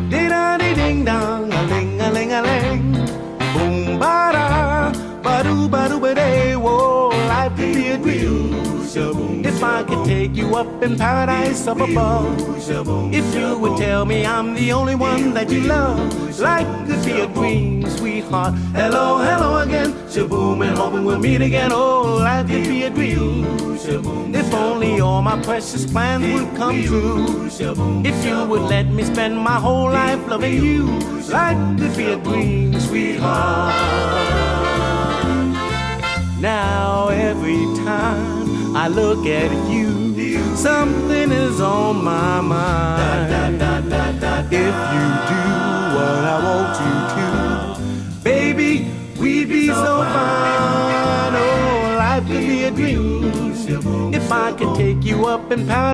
Ding dong, a ling a ling a ling. Boom ba da, ba doo ba doo ba day. Whoa, life could be a dream. If I could take you up in paradise up above. If you would tell me I'm the only one that you love. Life could be a dream, sweetheart. Hello, hello again. Shaboom, and hoping we'll meet again. Oh, life could be a dream. If only all my precious plans would come true. If you would let me spend my whole life loving you. Life could be a dream, sweetheart. Now every time I look at you, something is on my mind. If you do what I want you to, baby, we'd be so fine. Oh, life could be a dream if I could take you up and pound.